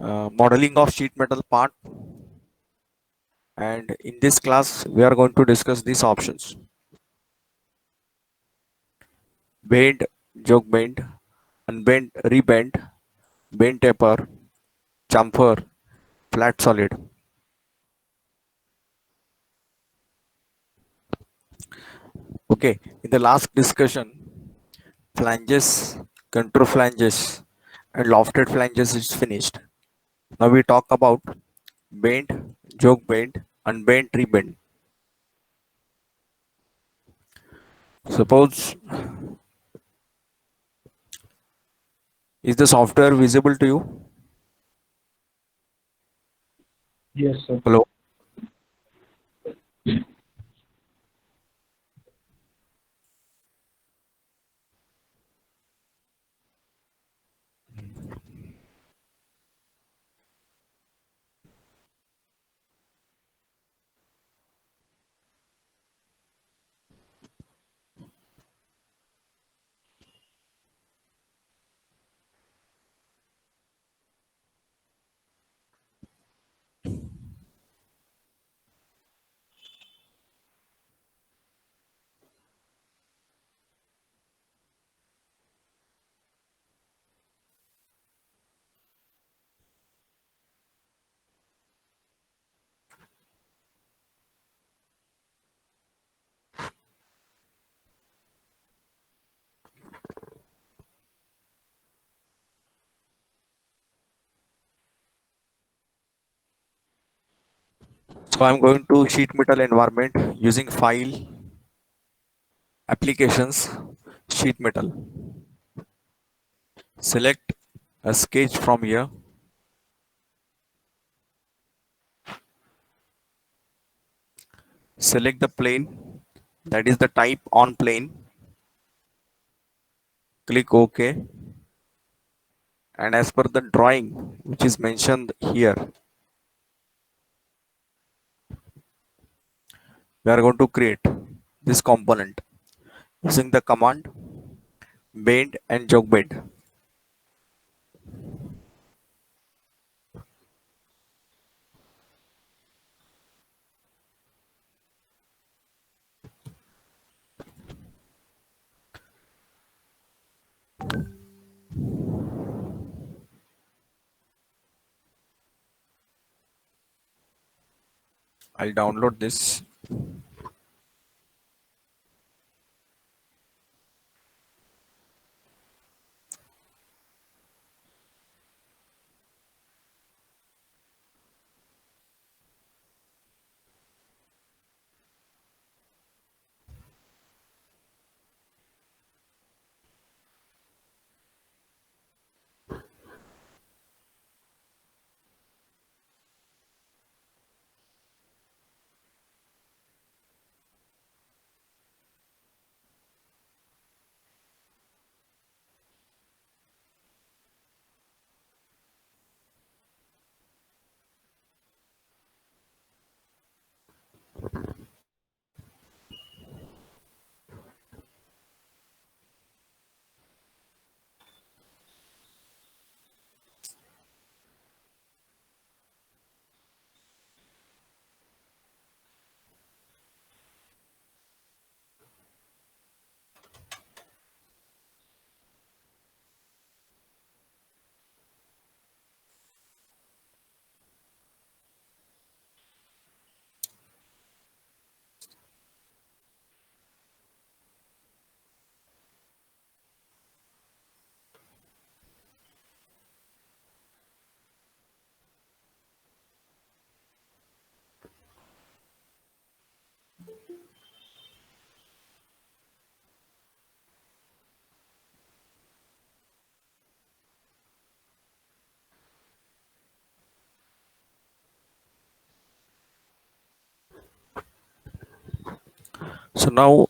Modeling of sheet metal part, and in this class we are going to discuss these options: bend, joke bend, unbend, rebend, bend taper, chamfer, flat solid. Okay, in the last discussion, flanges, contour flanges, and lofted flanges is finished. Now we talk about bend, joke bend, unbend, rebend. Suppose, is the software visible to you? Yes, sir. Hello. So I'm going to sheet metal environment using file, applications, sheet metal. Select a sketch from here. Select the plane, that is the type on plane. Click OK. And as per the drawing which is mentioned here, we are going to create this component using the command bend and joke bend. I'll download this. So now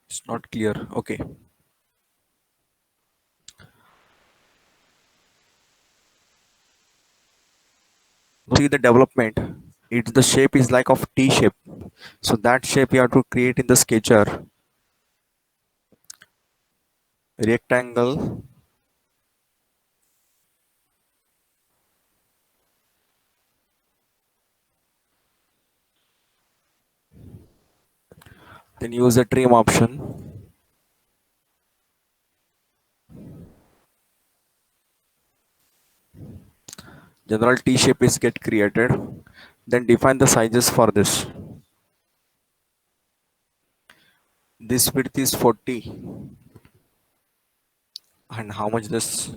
it's not clear. Okay. See the development. It's the shape is like of T shape. So that shape you have to create in the sketcher. Rectangle, Then use the trim option. General T shape is get created. Then define the sizes for this. This width is 40. And how much this?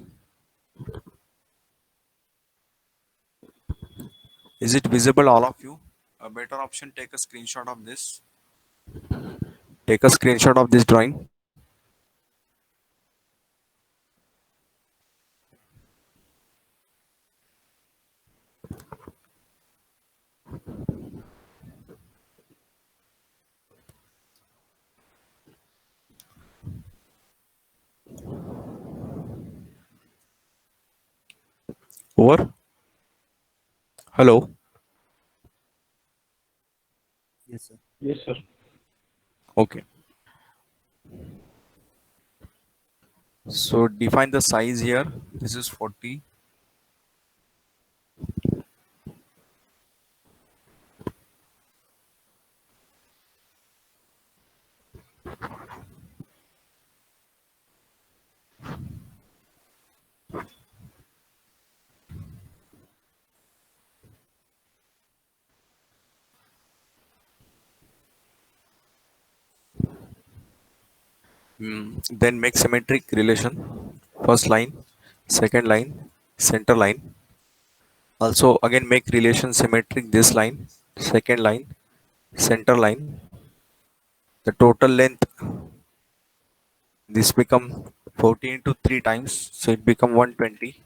Is it visible all of you? A better option, take a screenshot of this. Take a screenshot of this drawing. Over. Hello. Yes, sir. Yes, sir. Okay. So define the size here. This is 40. Then make symmetric relation. First line, second line, center line. Also again make relation symmetric this line, second line, center line. The total length this become 40 into 3 times, so it become 120.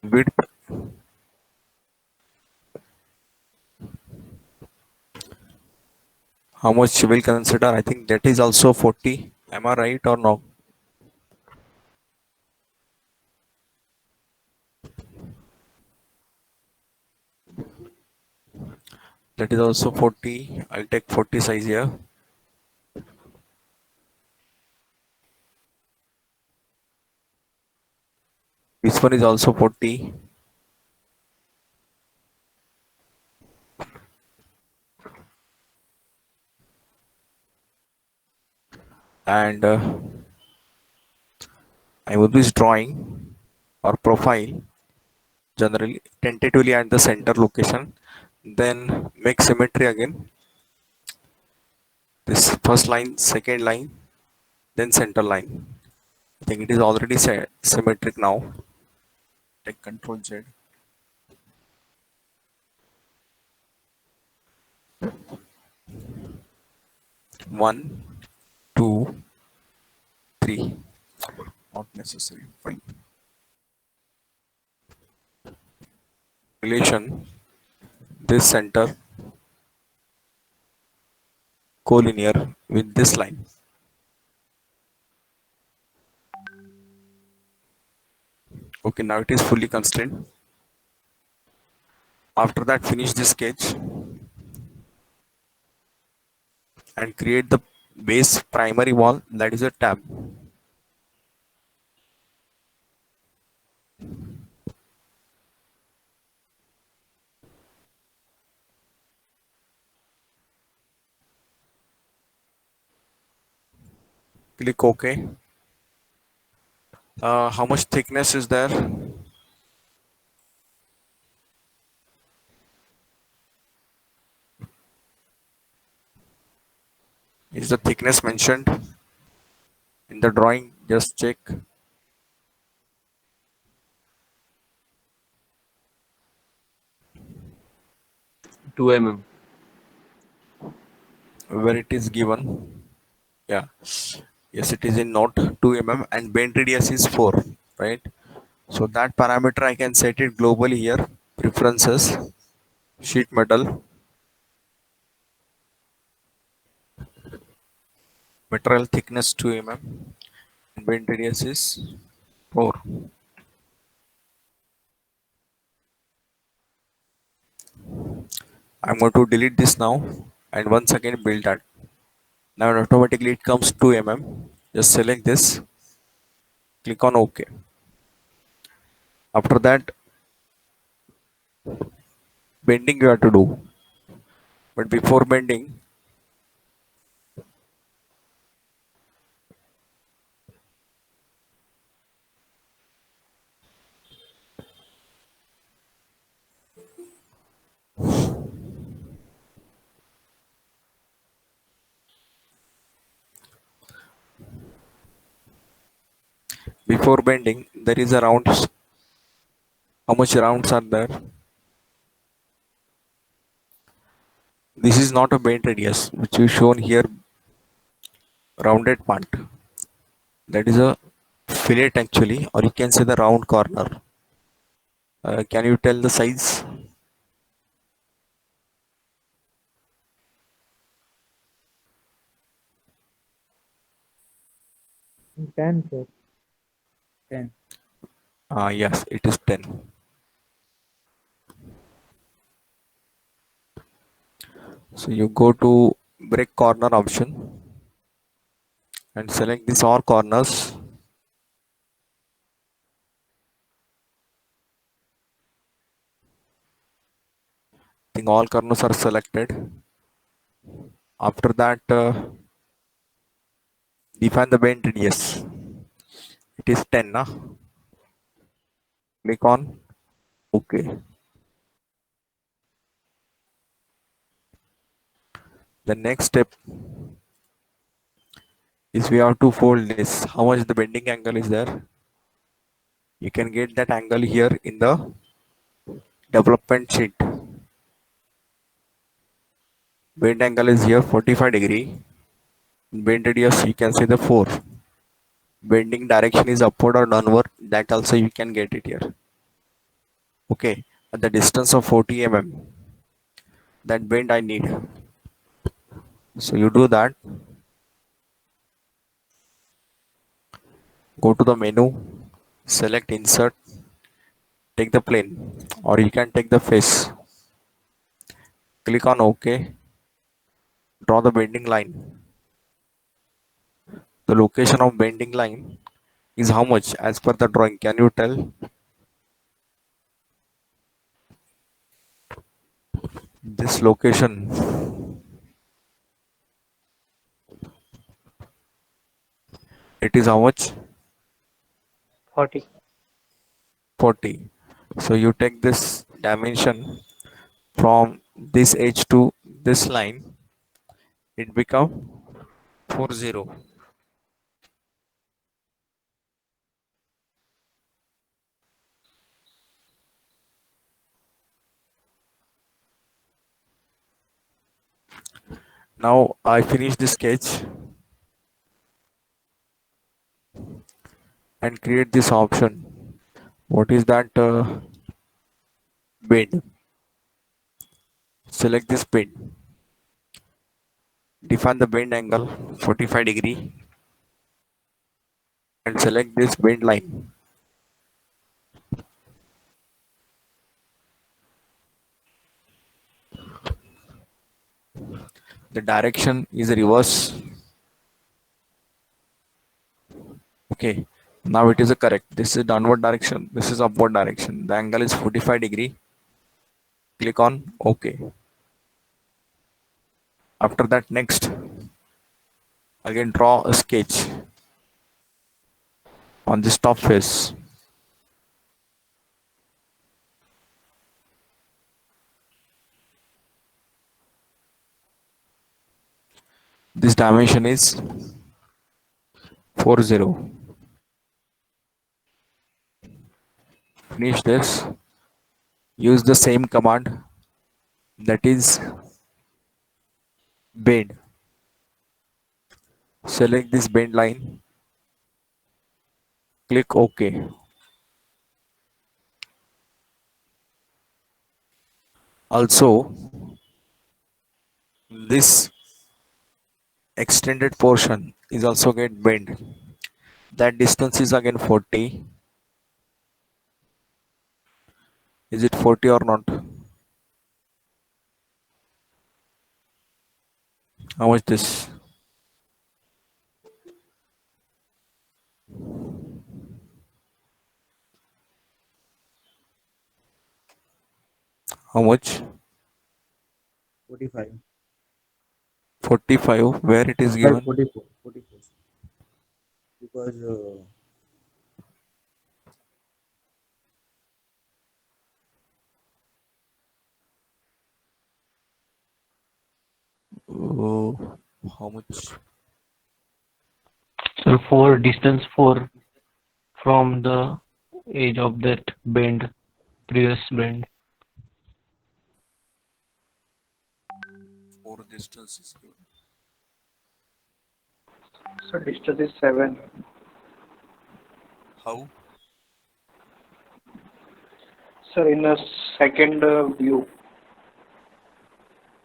Width, how much you will consider? I think that is also 40. Am I right or no? That is also 40. I'll take 40 size here. This one is also 40. And I will be drawing or profile generally tentatively at the center location. Then make symmetry again. This first line, second line, then center line. I think it is already symmetric now. Take Control Z. One, two, three. Not necessary. Fine. Relation. This center collinear with this line. Okay, now it is fully constrained. After that, finish this sketch and create the base primary wall, that is a tab. Click OK. How much thickness is there? Is the thickness mentioned in the drawing? Just check. 2 mm. Where it is given. Yeah. Yes, it is in note 2 mm and bend radius is 4, right? So that parameter I can set it globally here. Preferences, sheet metal, material thickness 2 mm, and bend radius is 4. I'm going to delete this now and once again build that. Now automatically it comes 2 mm. Just select this, click on OK. After that, bending you have to do. But before bending, Before bending, there is a rounds. How much rounds are there? This is not a bend radius, which is shown here, rounded part. That is a fillet actually, or you can say the round corner. Can you tell the size? 10, sir. 10. Yes, it is 10. So you go to break corner option and select these all corners. I think all corners are selected. After that, define the bend radius. It is 10. Nah? Click on OK. The next step is we have to fold this. How much the bending angle is there? You can get that angle here in the development sheet. Bend angle is here 45 degree. Bend radius you can say the 4. Bending direction is upward or downward, that also you can get it here. Okay, at the distance of 40 mm, that bend I need. So you do that. Go to the menu, select insert, take the plane, or you can take the face. Click on OK. Draw the bending line. The location of bending line is how much as per the drawing? Can you tell? This location, it is how much? 40. 40. So you take this dimension from this edge to this line, it become 40. Now I finish the sketch and create this option. What is that? Bend. Select this bend. Define the bend angle 45 degree and select this bend line. The direction is reverse. Okay. Now it is a correct. This is downward direction. This is upward direction. The angle is 45 degree. Click on OK. After that, next, again draw a sketch on this top face. This dimension is 40. Finish this. Use the same command, that is bend. Select this bend line. Click OK. Also, this extended portion is also get bent. That distance is again 40. Is it 40 or not? How much this? How much? 45. 45. Where it is 45, given? 44. 44. Because Oh, how much? So for distance 4 from the edge of that bend, previous bend. Four distance is given. So distance is 7. How? Sir, in a second view,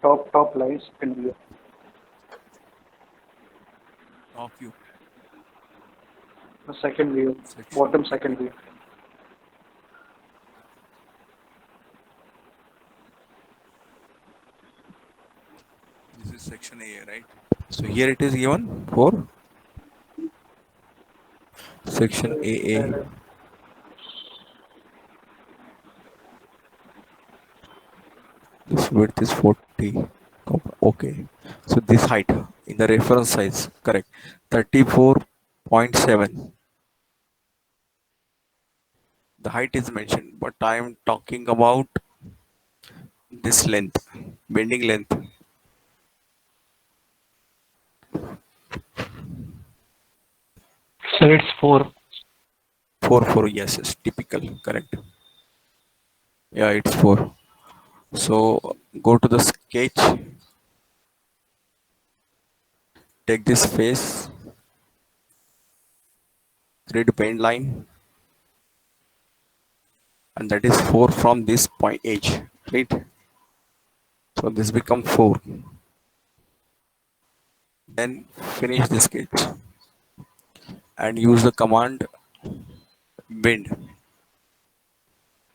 top line second view. Top view. The second view, Section. bottom second view. This is section A, right? So here it is given for section AA. This width is 40. Okay. So this height in the reference size, correct. 34.7. The height is mentioned, but I am talking about this length, bending length. So it's 4. 4, yes, yes, typical, correct. Yeah, it's 4. So go to the sketch, take this face, create bend line, and that is 4 from this point edge, right? So this become 4. Then finish the sketch and use the command bend.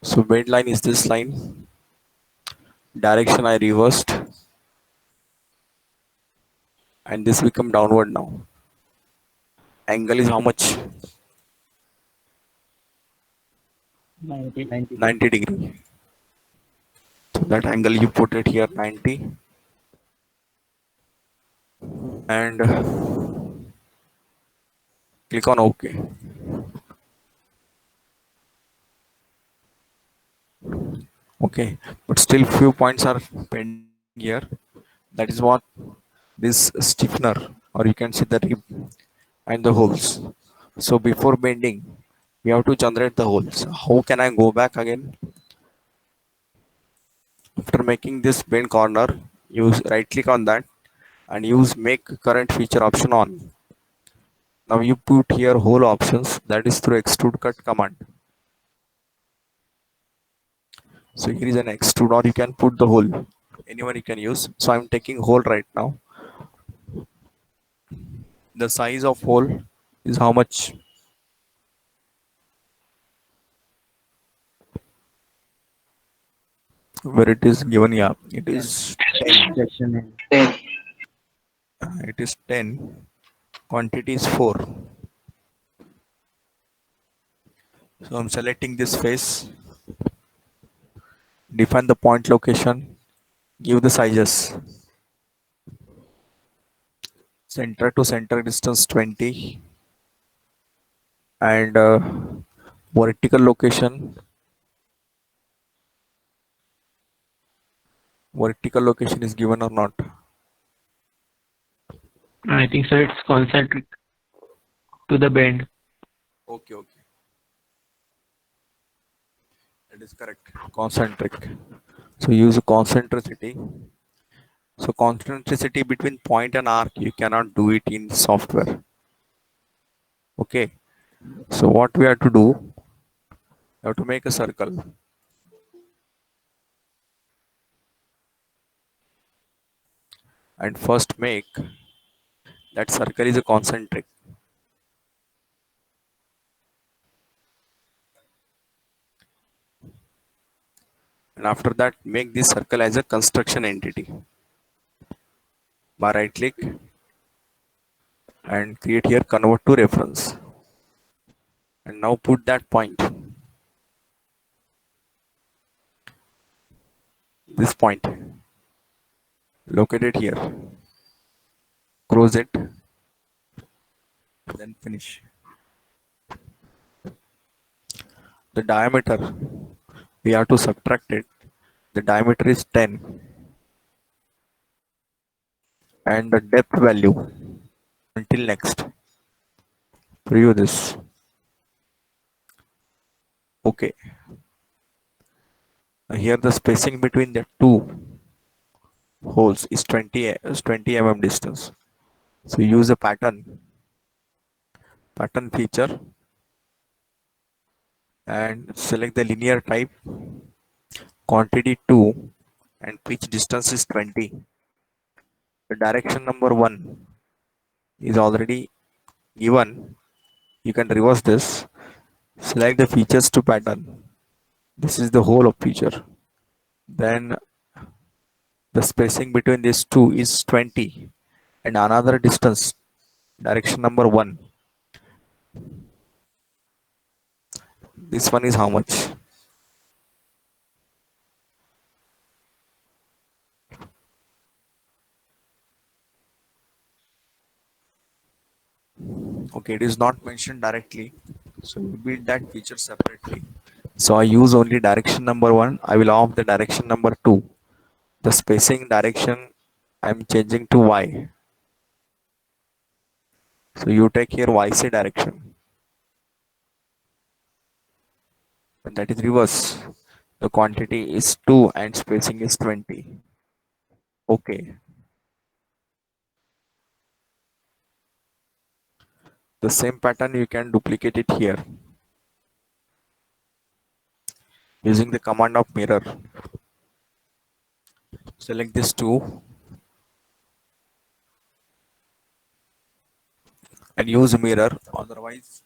So bend line is this line. Direction I reversed, and this become downward now. Angle is how much? 90. 90 degree. So that angle you put it here 90, and click on OK. Okay, but still few points are pending here. That is what this stiffener, or you can see the rib and the holes. So before bending, we have to generate the holes. How can I go back again? After making this bend corner, use right click on that and use make current feature option on. Now you put here hole options, that is through extrude cut command. So here is an extrude, or you can put the hole. Anyone you can use. So I'm taking hole right now. The size of hole is how much? Where it is given, yeah, it is 10. Section A. It is 10. Quantity is 4. So I'm selecting this face, define the point location, give the sizes. Center to center distance 20, and vertical location is given or not? I think so. It's concentric to the bend. Okay, that is correct. Concentric. So use concentricity. So concentricity between point and arc, you cannot do it in software. Okay. So what we have to do, we have to make a circle. And first make that circle is a concentric. And after that, make this circle as a construction entity. By right click and create here convert to reference. And now put that point. This point. Locate it here. Close it. Then finish. The diameter, we have to subtract it. The diameter is 10. And the depth value, until next. Preview this. Okay. Here the spacing between the two holes is 20 mm distance. So use a pattern feature and select the linear type, quantity 2, and pitch distance is 20. The direction number 1 is already given. You can reverse this. Select the features to pattern. This is the whole of feature. Then the spacing between these two is 20 and another distance, direction number 1. This one is how much? Okay, it is not mentioned directly, so we build that feature separately. So I use only direction number 1. I will off the direction number 2. The spacing direction I'm changing to y. So you take here yc direction, and that is reverse. The quantity is 2 and spacing is 20. Okay, the same pattern you can duplicate it here using the command of mirror. Select this two and use mirror. Otherwise,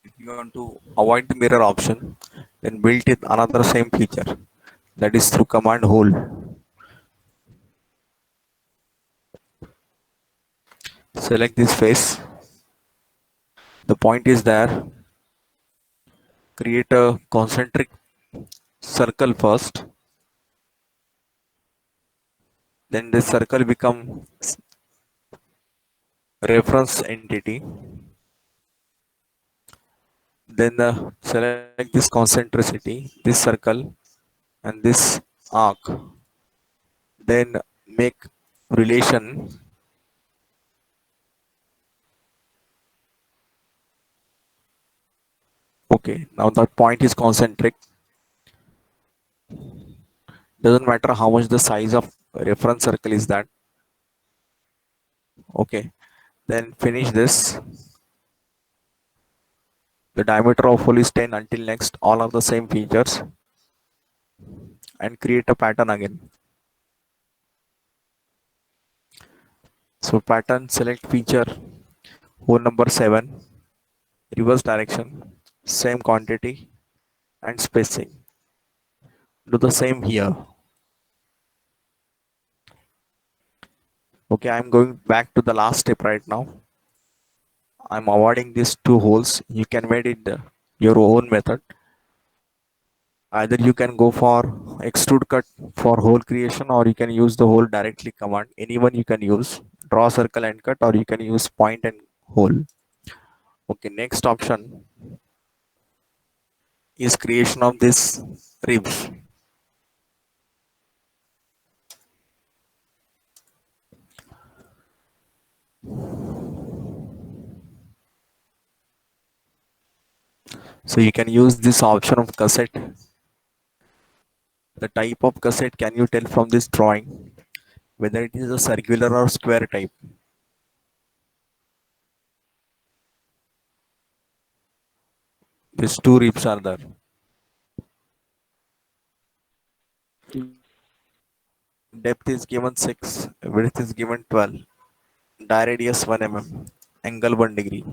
if you want to avoid the mirror option, then build it another same feature, that is through command hole. Select this face. The point is there. Create a concentric circle first. Then this circle become reference entity. Then select this concentricity, this circle, and this arc. Then make relation. Okay, now that point is concentric. Doesn't matter how much the size of reference circle is that. Okay, then finish this. The diameter of hole is 10 until next. All are the same features. And create a pattern again. So pattern, select feature, hole number 7, reverse direction, same quantity and spacing. Do the same here. Okay, I'm going back to the last step right now. I'm avoiding these two holes. You can make it your own method. Either you can go for extrude cut for hole creation, or you can use the hole directly command. Anyone you can use. Draw circle and cut, or you can use point and hole. Okay, next option is creation of this ribs. So you can use this option of cassette. The type of cassette, can you tell from this drawing whether it is a circular or square type? These two ribs are there. Depth is given 6, width is given 12, die radius 1 mm, angle 1 degree.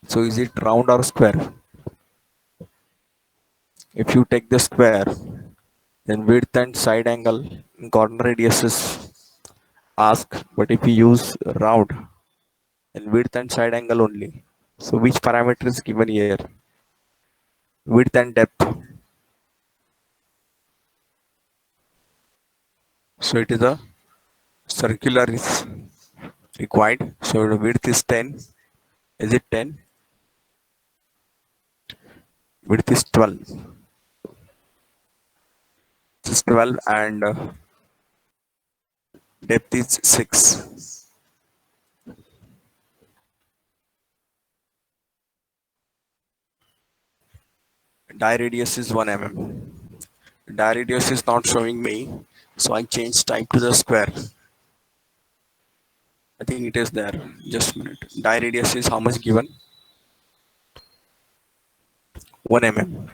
So is it round or square? If you take the square, then width and side angle, corner radius is asked, but if you use round, then width and side angle only. So which parameter is given here? Width and depth. So it is a circular is required. So the width is 10. Is it 10? Width is 12. This is 12 and depth is 6. Die radius is 1 mm. Die radius is not showing me, so I change type to the square. I think it is there. Just a minute. Die radius is how much given? 1 mm.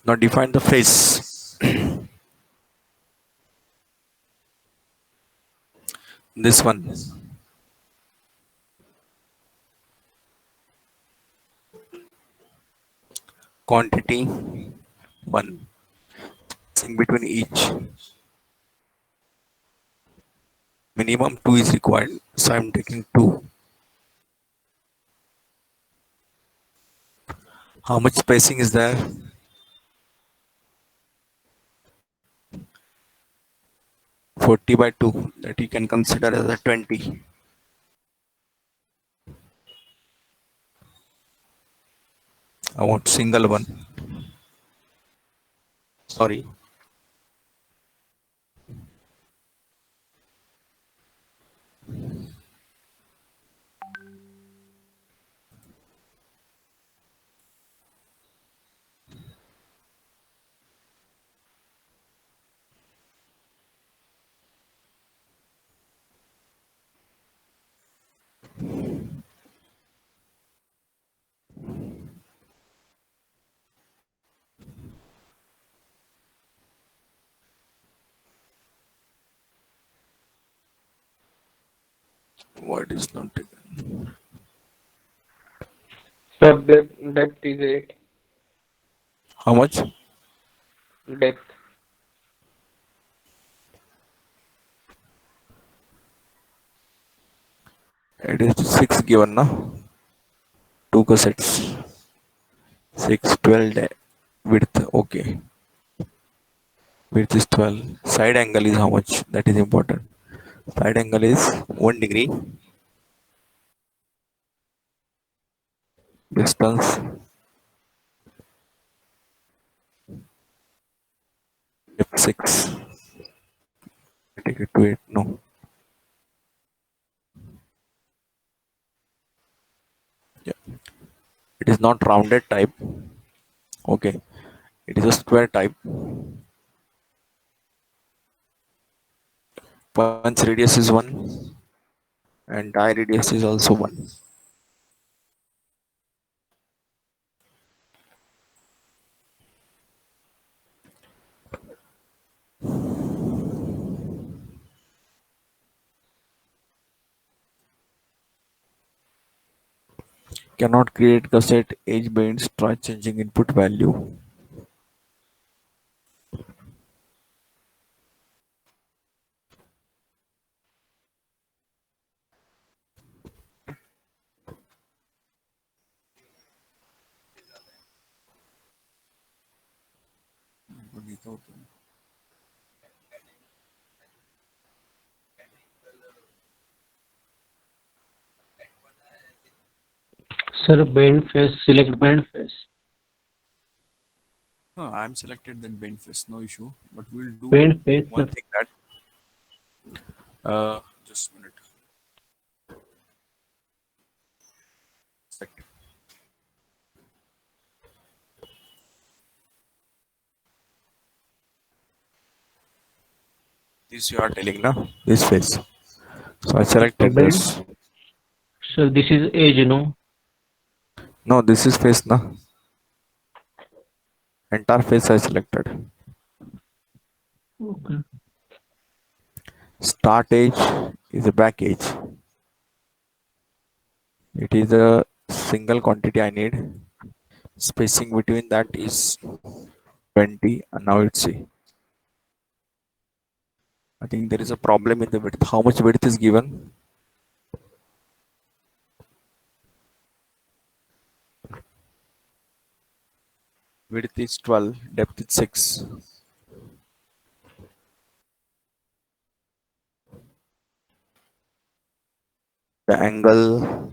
Now define the face. This one. Quantity 1. In between each. Minimum 2 is required, so I'm taking 2. How much spacing is there? 40 by 2, that you can consider as a 20. I want single one. Sorry. What is not taken? Sir, depth is 8. How much? Depth. It is 6 given, na? 2 cassettes. 6, 12 width. Okay. Width is 12. Side angle is how much? That is important. Side angle is 1 degree. Distance f6. Take it to 8. No. Yeah. It is not rounded type. Okay. It is a square type. Punch radius is 1 and die radius is also 1. Cannot create cassette edge bands. Try changing input value. Sir, bend face, select bend face. I'm selected that bend face, no issue. But we'll do Bend face, one sir. thing that just a minute. Select. This you are telling now. This face. So I selected Bend. this. Sir, this is edge, no? No, this is face now. Entire face I selected. Okay. Start edge is a back edge. It is a single quantity I need. Spacing between that is 20 and now it's see. I think there is a problem in the width. How much width is given? Width is 12, depth is 6. The angle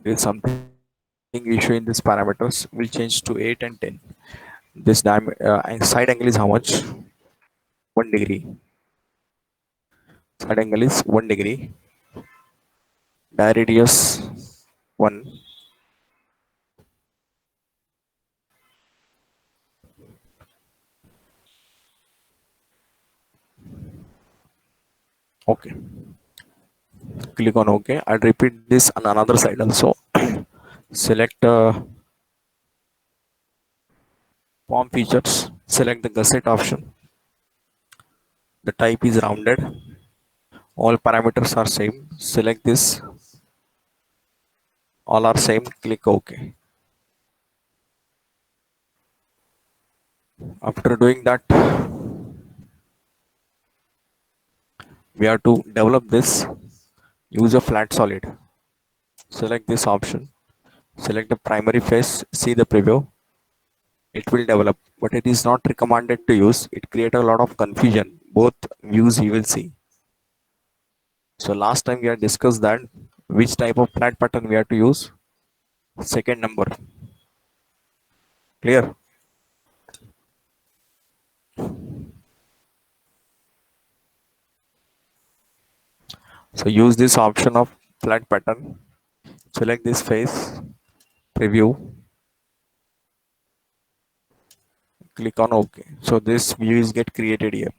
is something ratio in these parameters will change to 8 and 10. This side angle is how much? 1 degree. Side angle is 1 degree. Diradius 1. Okay. Click on OK. I'll repeat this on another side also. Select form features. Select the gusset option. The type is rounded. All parameters are same. Select this. All are same. Click OK. After doing that, we have to develop this. Use a flat solid. Select this option. Select the primary face. See the preview. It will develop, but it is not recommended to use. It creates a lot of confusion. Both views you will see. So last time we had discussed that which type of flat pattern we have to use. Second number. Clear? So use this option of flat pattern. Select this face. Preview. Click on OK. So this view is get created here.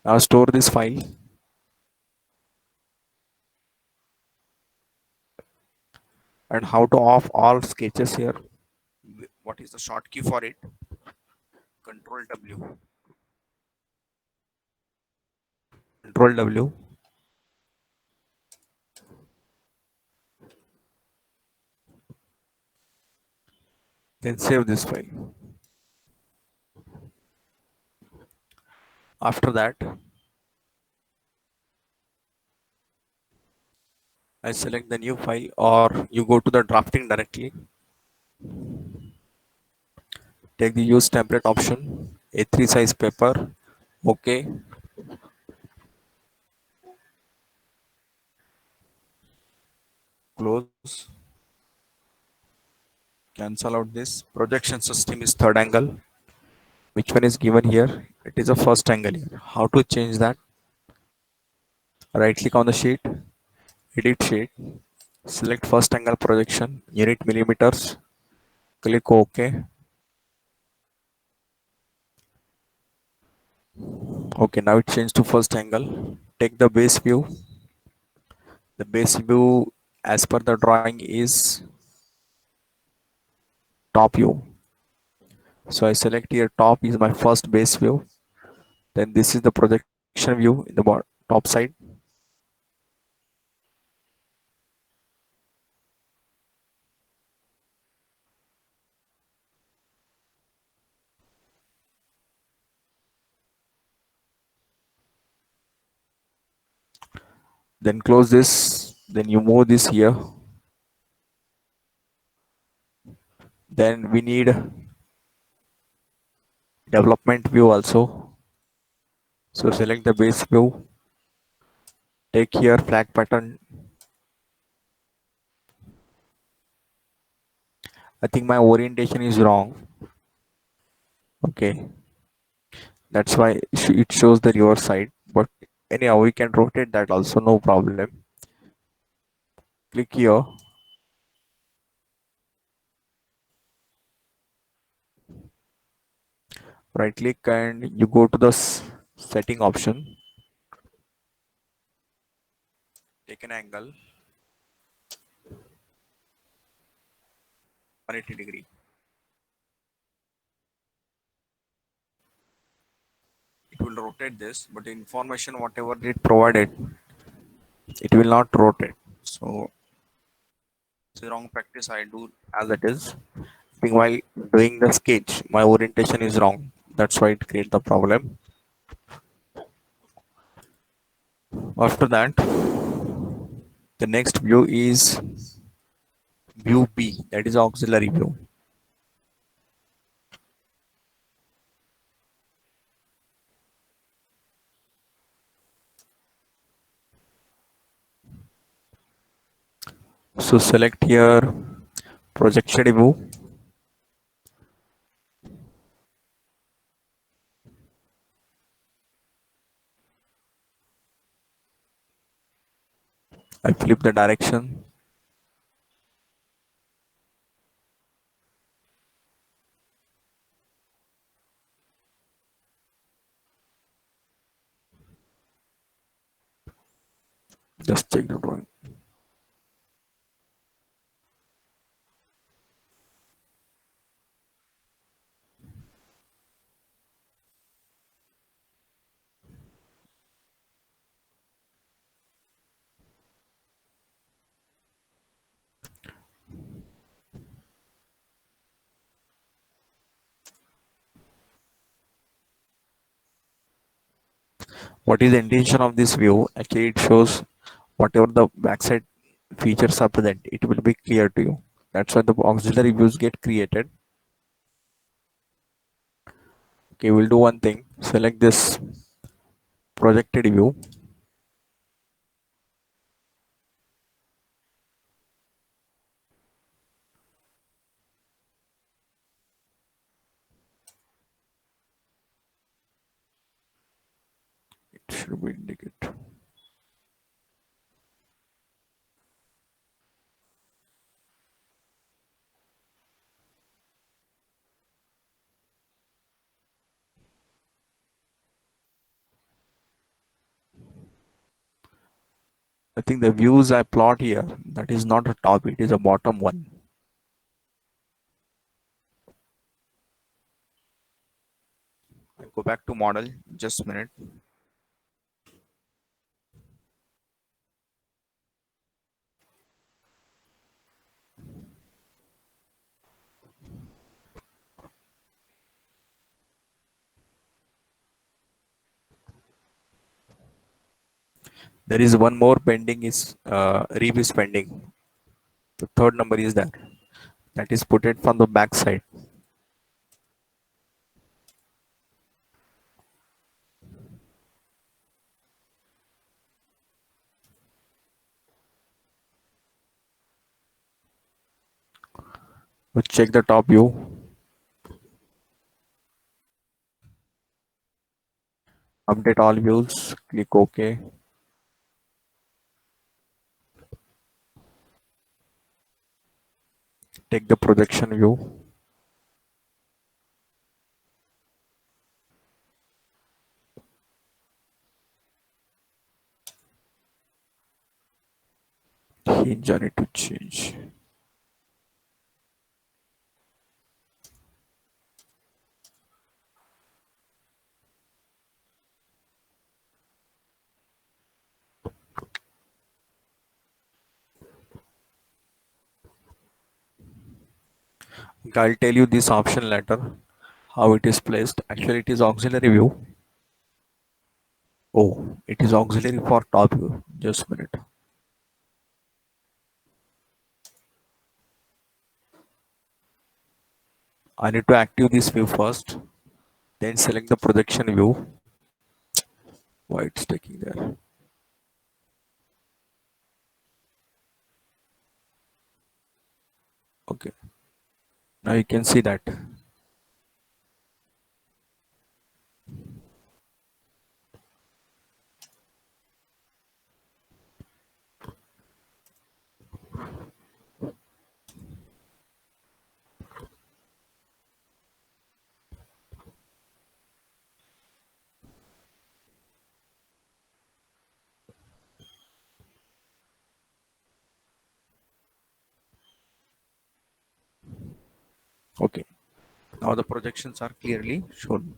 Now store this file. And how to off all sketches here. What is the short key for it? Control W. Control W. Then save this file. After that, I select the new file, or you go to the drafting directly. Take the use template option, A3 size paper. OK. Close. Cancel out this. Projection system is third angle. Which one is given here? It is a first angle here. How to change that? Right click on the sheet, edit sheet, select first angle projection, unit millimeters, click OK. Okay, now it changed to first angle. Take the base view. The base view as per the drawing is top view. So I select here top is my first base view. Then this is the projection view in the top side. Then close this. Then you move this here. Then we need development view also. So select the base view. Take here flag pattern. I think my orientation is wrong. Okay. That's why it shows the reverse side. But anyhow, we can rotate that also, no problem. Click here. Right click and you go to the setting option. Take an angle 180 degree. It will rotate this, but the information whatever it provided, it will not rotate. So it's a wrong practice. I do as it is. I think while doing the sketch, my orientation is wrong. That's why it creates the problem. After that, the next view is view B, that is auxiliary view. So select here projection view. I flip the direction. Just check the drawing. What is the intention of this view? Actually, it shows whatever the backside features are present, it will be clear to you. That's why the auxiliary views get created. Okay, we'll do one thing. Select this projected view. It should be indicate. I think the views I plot here, that is not a top, it is a bottom one. I'll go back to model, just a minute. There is one more pending is rev is pending. The third number is there. That is put it from the back side. We'll check the top view. Update all views, click OK. Take the projection view. Hinge on it to change. I'll tell you this option later, how it is placed. Actually, it is auxiliary view. Oh, it is auxiliary for top view. Just a minute. I need to active this view first, then select the projection view. Why it's taking there? Okay. Now you can see that. Okay. Now the projections are clearly shown.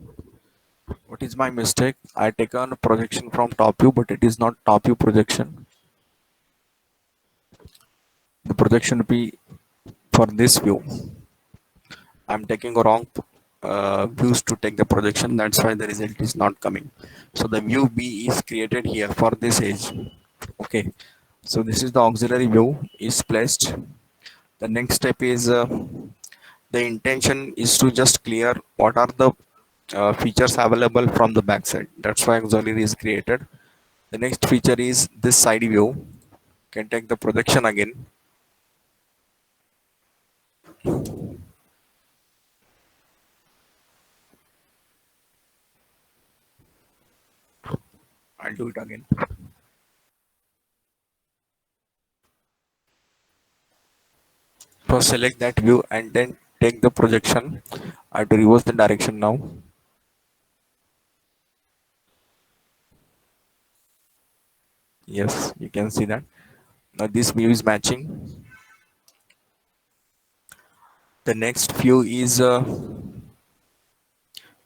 What is my mistake? I taken a projection from top view, but it is not top view projection. The projection will be for this view. I'm taking a wrong views to take the projection. That's why the result is not coming. So the view B is created here for this edge. Okay. So this is the auxiliary view is placed. The next step is the intention is to just clear what are the features available from the backside. That's why auxiliary is created. The next feature is this side view. Can take the projection again. I'll do it again. First select that view and then take the projection. I have to reverse the direction now. Yes, you can see that. Now this view is matching. The next view is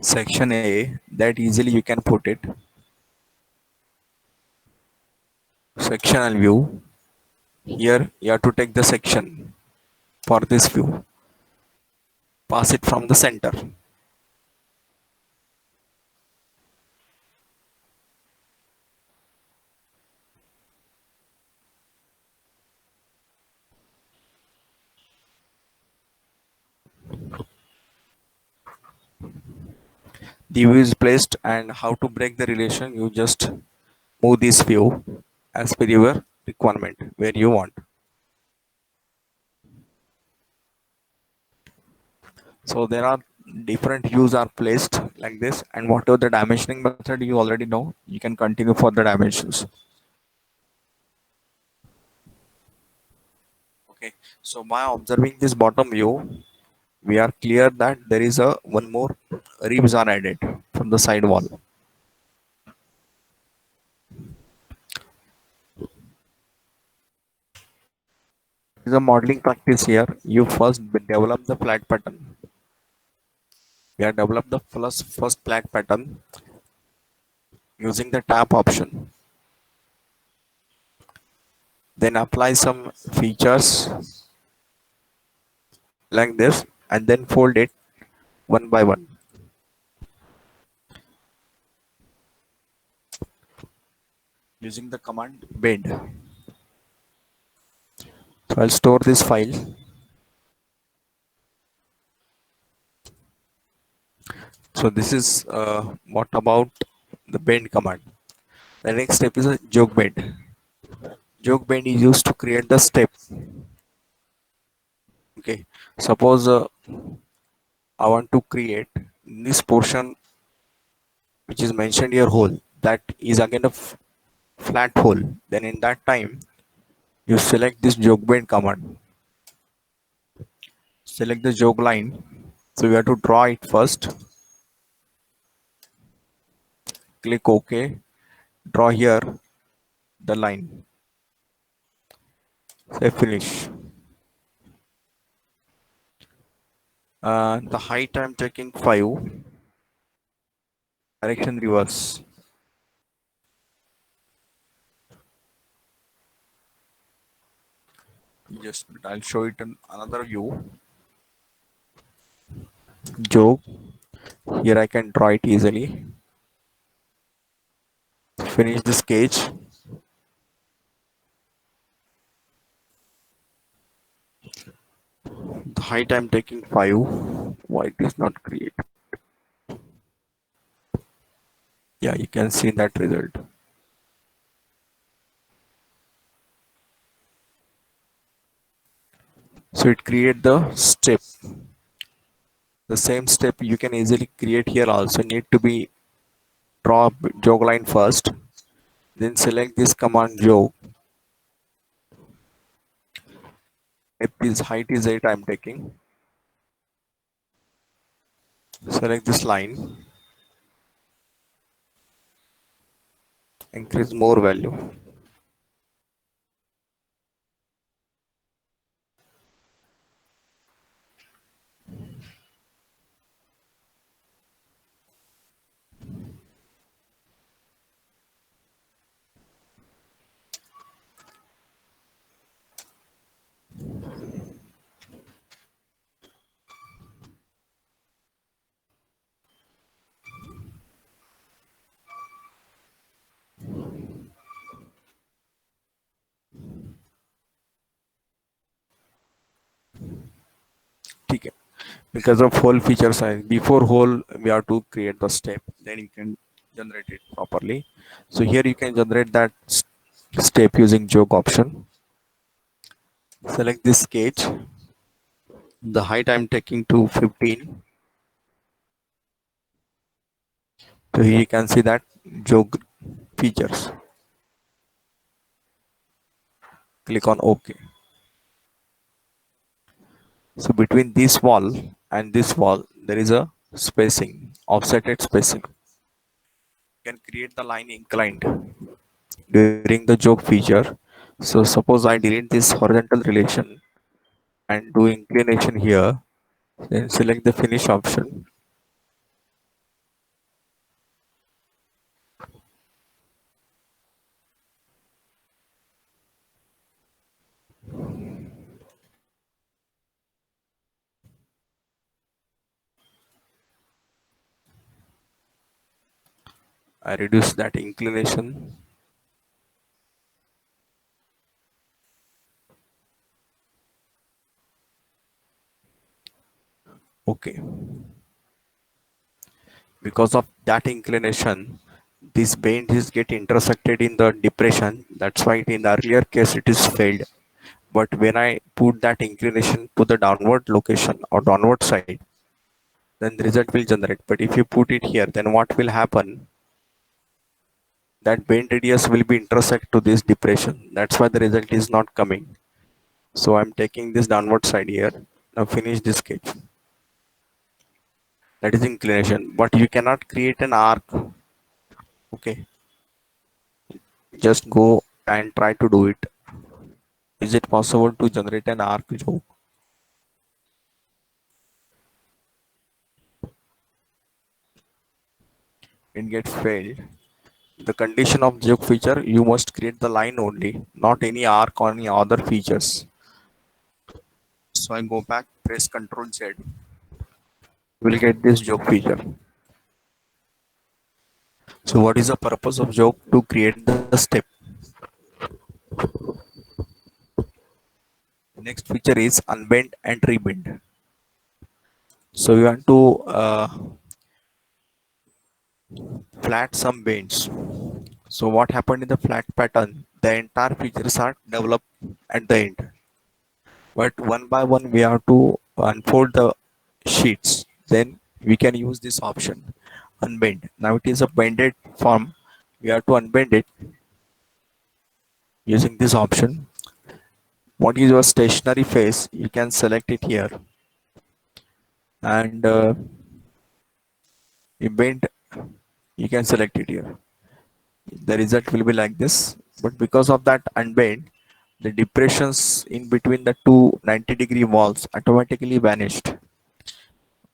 section A, that easily you can put it. Sectional view. Here you have to take the section for this view. Pass it from the center. The view is placed, and how to break the relation, you just move this view as per your requirement where you want. So there are different views are placed like this, and whatever the dimensioning method you already know, you can continue for the dimensions. Okay, so by observing this bottom view, we are clear that there is a one more ribs are added from the side wall. Is a modeling practice here. You first develop the flat pattern. We have developed the first flat pattern using the tap option. Then apply some features like this and then fold it one by one using the command bend. So I'll store this file. So this is what about the bend command. The next step is a joke bend. Joke bend is used to create the step. Okay, suppose I want to create this portion which is mentioned here hole, that is again a flat hole. Then in that time you select this joke bend command. Select the joke line. So we have to draw it first. Click OK. Draw here the line. Say finish. The height I'm taking 5. Direction reverse. Just I'll show it in another view. Joke. Here I can draw it easily. Finish the sketch. The height I'm taking 5. Why it is not create? Yeah, you can see that result. So it create the step. The same step you can easily create here also. Need to be draw jog line first, then select this command jog. If this height is 8, I'm taking. Select this line. Increase more value. Okay. Because of hole feature size, before hole we have to create the step, then you can generate it properly. So here you can generate that step using jog option. Select this sketch, The height I'm taking to 15. So here you can see that jog features. Click on OK. So between this wall and this wall, there is a spacing, offsetted spacing. You can create the line inclined during the jog feature. So suppose I delete this horizontal relation and do inclination here, then select the finish option. I reduce that inclination. Okay. Because of that inclination, this bend is get intersected in the depression. That's why in the earlier case it is failed. But when I put that inclination to the downward location or downward side, then the result will generate. But if you put it here, then what will happen? That bend radius will be intersect to this depression. That's why the result is not coming. So I'm taking this downward side here. Now finish this sketch. That is inclination. But you cannot create an arc. Okay. Just go and try to do it. Is it possible to generate an arc joke? It gets failed. The condition of joke feature, you must create the line only, not any arc or any other features. So I go back, press Ctrl Z. We'll get this joke feature. So what is the purpose of joke? To create the step. Next feature is unbend and rebend. So you want to flat some bends. So what happened in the flat pattern? The entire features are developed at the end. But one by one we have to unfold the sheets. Then we can use this option, unbend. Now it is a bended form. We have to unbend it using this option. What is your stationary face? You can select it here, and you bend. You can select it here. The result will be like this. But because of that unbend, the depressions in between the two 90-degree walls automatically vanished.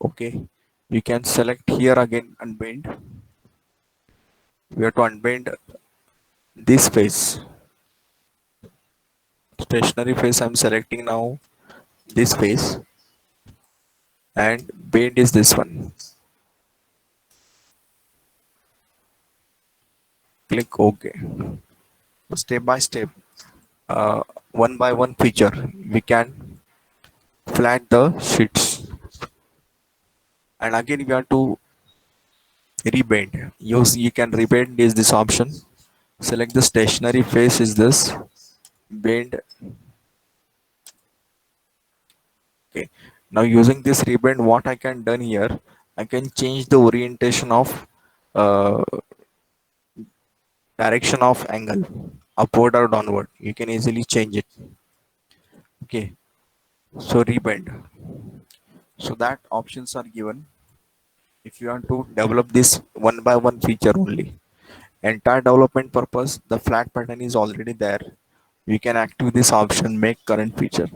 Okay, you can select here again unbend. We have to unbend this face. Stationary face I'm selecting now, this face, and bend is this one. Click OK. Step by step, one by one feature, we can flat the sheets. And again we have to rebend. You can rebend is this option. Select the stationary face is this. Bend. Okay. Now using this rebend, what I can done here, I can change the orientation of uh, direction of angle, upward or downward. You can easily change it. Okay. So rebend. So that options are given if you want to develop this one by one feature only. Entire development purpose, the flat pattern is already there. We can activate this option, make current feature.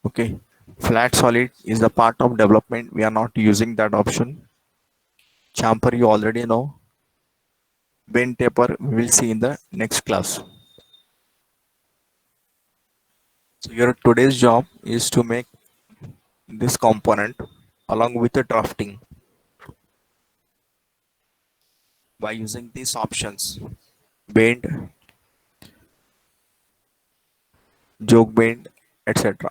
Okay, flat solid is the part of development. We are not using that option. Chamfer you already know. Bend taper we will see in the next class. So your today's job is to make this component along with the drafting by using these options: bend, joke bend, etc.